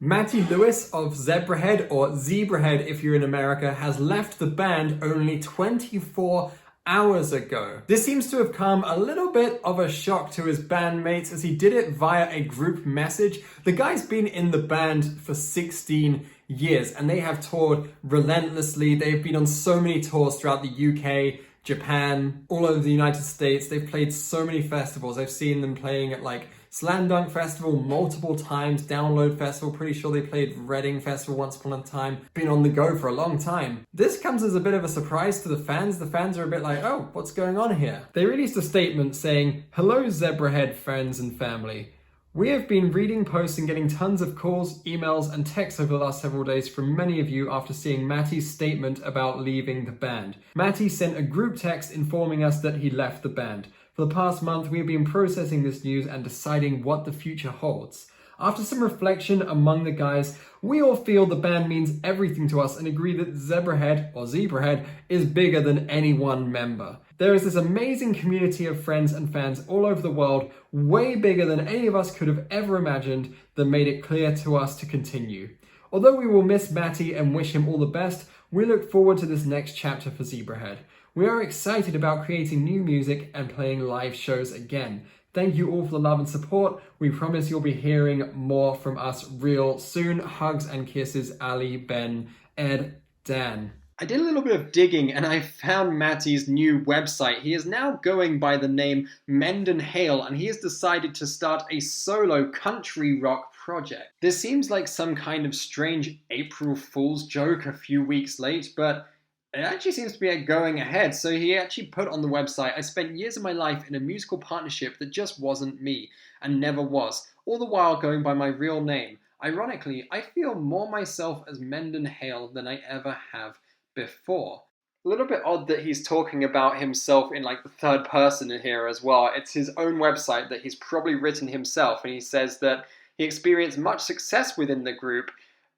Matty Lewis of Zebrahead, or Zebrahead if you're in America, has left the band only 24 hours ago. This seems to have come a little bit of a shock to his bandmates as he did it via a group message. The guy's been in the band for 16 years and they have toured relentlessly. They've been on so many tours throughout the UK, Japan, all over the United States. They've played so many festivals. I've seen them playing at like Slam Dunk Festival multiple times, Download Festival, pretty sure they played Reading Festival once upon a time. Been on the go for a long time. This comes as a bit of a surprise to the fans. The fans are a bit like, oh, what's going on here? They released a statement saying, "Hello Zebrahead friends and family. We have been reading posts and getting tons of calls, emails and texts over the last several days from many of you after seeing Matty's statement about leaving the band. Matty sent a group text informing us that he left the band. For the past month, we have been processing this news and deciding what the future holds. After some reflection among the guys, we all feel the band means everything to us and agree that Zebrahead, or Zebrahead, is bigger than any one member. There is this amazing community of friends and fans all over the world, way bigger than any of us could have ever imagined, that made it clear to us to continue. Although we will miss Matty and wish him all the best, we look forward to this next chapter for Zebrahead. We are excited about creating new music and playing live shows again. Thank you all for the love and support. We promise you'll be hearing more from us real soon. Hugs and kisses, Ali, Ben, Ed, Dan." I did a little bit of digging and I found Matty's new website. He is now going by the name Menden Hale and he has decided to start a solo country rock project. This seems like some kind of strange April Fool's joke a few weeks late, but it actually seems to be going ahead. So he actually put on the website, "I spent years of my life in a musical partnership that just wasn't me and never was, all the while going by my real name. Ironically, I feel more myself as Menden Hale than I ever have before." A little bit odd that he's talking about himself in like the third person here as well. It's his own website that he's probably written himself, and he says that he experienced much success within the group,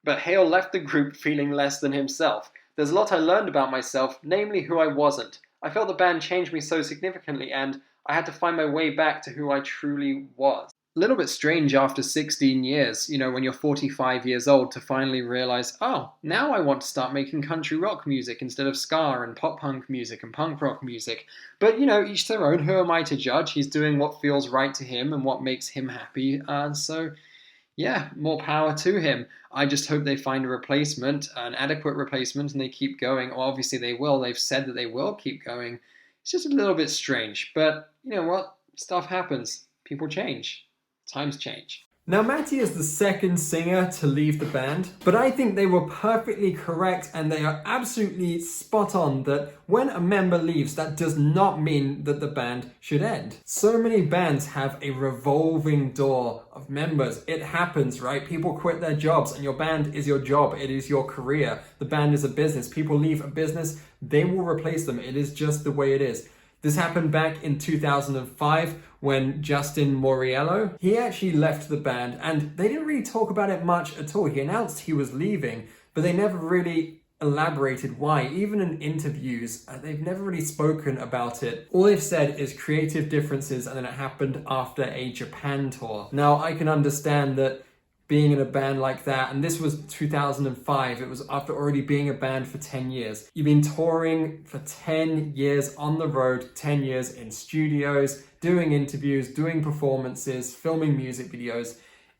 but Hale left the group feeling less than himself. "There's a lot I learned about myself, namely who I wasn't. I felt the band changed me so significantly and I had to find my way back to who I truly was." A little bit strange after 16 years, you know, when you're 45 years old to finally realize, oh, now I want to start making country rock music instead of ska and pop punk music and punk rock music. But, you know, each their own. Who am I to judge? He's doing what feels right to him and what makes him happy. So yeah, more power to him. I just hope they find a replacement, an adequate replacement, and they keep going. Well, obviously they will. They've said that they will keep going. It's just a little bit strange. But you know what? Stuff happens. People change. Times change. Now, Matty is the second singer to leave the band, but I think they were perfectly correct and they are absolutely spot on that when a member leaves, that does not mean that the band should end. So many bands have a revolving door of members. It happens, right? People quit their jobs and your band is your job. It is your career. The band is a business. People leave a business, they will replace them. It is just the way it is. This happened back in 2005 when Justin Mauriello, he actually left the band and they didn't really talk about it much at all. He announced he was leaving, but they never really elaborated why. Even in interviews, they've never really spoken about it. All they've said is creative differences and then it happened after a Japan tour. Now, I can understand that being in a band like that, and this was 2005, it was after already being a band for 10 years. You've been touring for 10 years on the road, 10 years in studios, doing interviews, doing performances, filming music videos.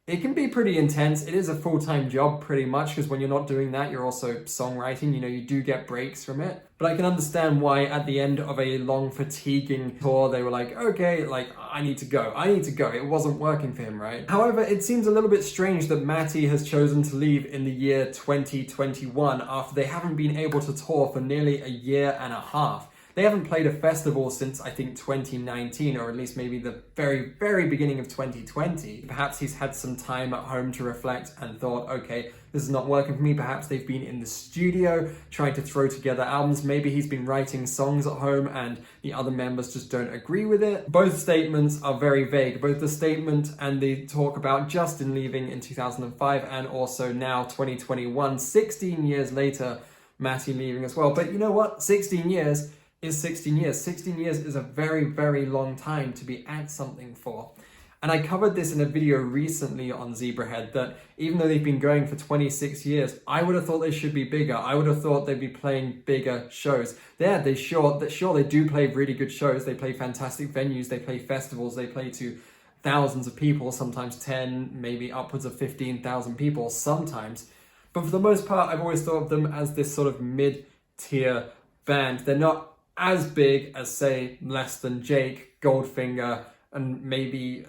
It can be pretty intense. It is a full-time job pretty much, because when you're not doing that, you're also songwriting. You know, you do get breaks from it. But I can understand why at the end of a long, fatiguing tour, they were like, okay, like, I need to go. It wasn't working for him, right? However, it seems a little bit strange that Matty has chosen to leave in the year 2021 after they haven't been able to tour for nearly a year and a half. They haven't played a festival since, I think, 2019, or at least maybe the very, very beginning of 2020. Perhaps he's had some time at home to reflect and thought, okay, this is not working for me. Perhaps they've been in the studio trying to throw together albums. Maybe he's been writing songs at home and the other members just don't agree with it. Both statements are very vague. Both the statement and the talk about Justin leaving in 2005 and also now 2021, 16 years later, Matty leaving as well. But you know what? 16 years is 16 years. 16 years is a very, very long time to be at something for. And I covered this in a video recently on Zebrahead, that even though they've been going for 26 years, I would have thought they should be bigger. I would have thought they'd be playing bigger shows. Yeah, sure, they do play really good shows. They play fantastic venues. They play festivals. They play to thousands of people, sometimes 10, maybe upwards of 15,000 people sometimes. But for the most part, I've always thought of them as this sort of mid-tier band. They're not as big as, say, Less Than Jake, Goldfinger, and maybe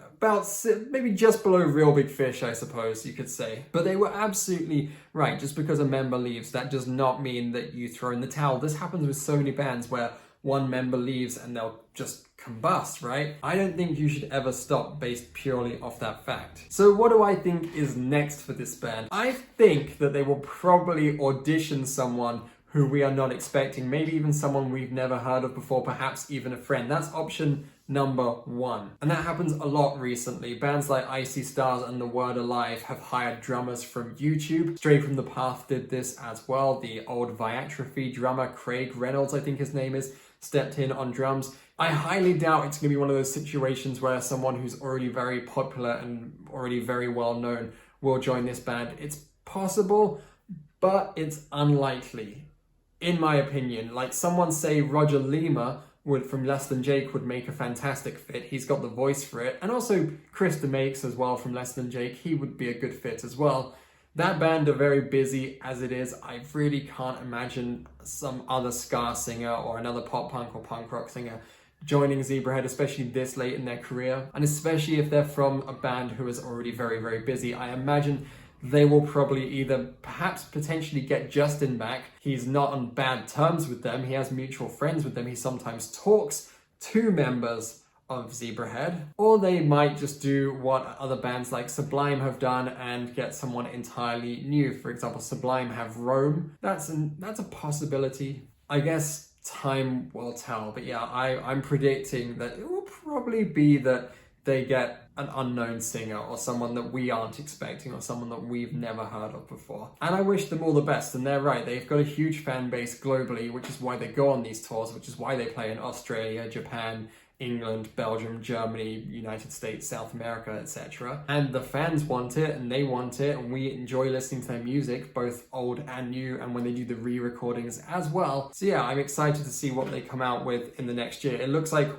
just below Real Big Fish, I suppose you could say. But they were absolutely right. Just because a member leaves, that does not mean that you throw in the towel. This happens with so many bands where one member leaves and they'll just combust, right? I don't think you should ever stop based purely off that fact. So what do I think is next for this band? I think that they will probably audition someone who we are not expecting, maybe even someone we've never heard of before, perhaps even a friend. That's option number one. And that happens a lot recently. Bands like Icy Stars and The Word Alive have hired drummers from YouTube. Stray from the Path did this as well. The old Viatrophy drummer, Craig Reynolds, I think his name is, stepped in on drums. I highly doubt it's going to be one of those situations where someone who's already very popular and already very well known will join this band. It's possible, but it's unlikely. In my opinion, like someone say Roger Lima from Less Than Jake would make a fantastic fit. He's got the voice for it. And also Chris DeMakes as well from Less Than Jake. He would be a good fit as well. That band are very busy as it is. I really can't imagine some other ska singer or another pop punk or punk rock singer joining Zebrahead, especially this late in their career. And especially if they're from a band who is already very, very busy. I imagine they will probably either perhaps potentially get Justin back. He's not on bad terms with them. He has mutual friends with them. He sometimes talks to members of Zebrahead. Or they might just do what other bands like Sublime have done and get someone entirely new. For example, Sublime have Rome. That's a possibility. I guess time will tell. But yeah, I'm predicting that it will probably be that they get an unknown singer or someone that we aren't expecting or someone that we've never heard of before. And I wish them all the best, and they're right. They've got a huge fan base globally, which is why they go on these tours, which is why they play in Australia, Japan, England, Belgium, Germany, United States, South America, etc. And the fans want it, and they want it, and we enjoy listening to their music, both old and new, and when they do the re-recordings as well. So yeah, I'm excited to see what they come out with in the next year. It looks like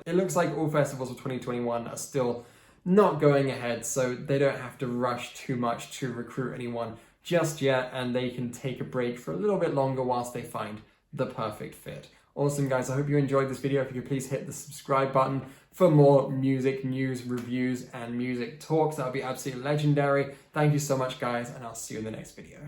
all festivals of 2021 are still not going ahead, so they don't have to rush too much to recruit anyone just yet, and they can take a break for a little bit longer whilst they find the perfect fit. Awesome, guys. I hope you enjoyed this video. If you could please hit the subscribe button for more music news, reviews, and music talks. That would be absolutely legendary. Thank you so much, guys, and I'll see you in the next video.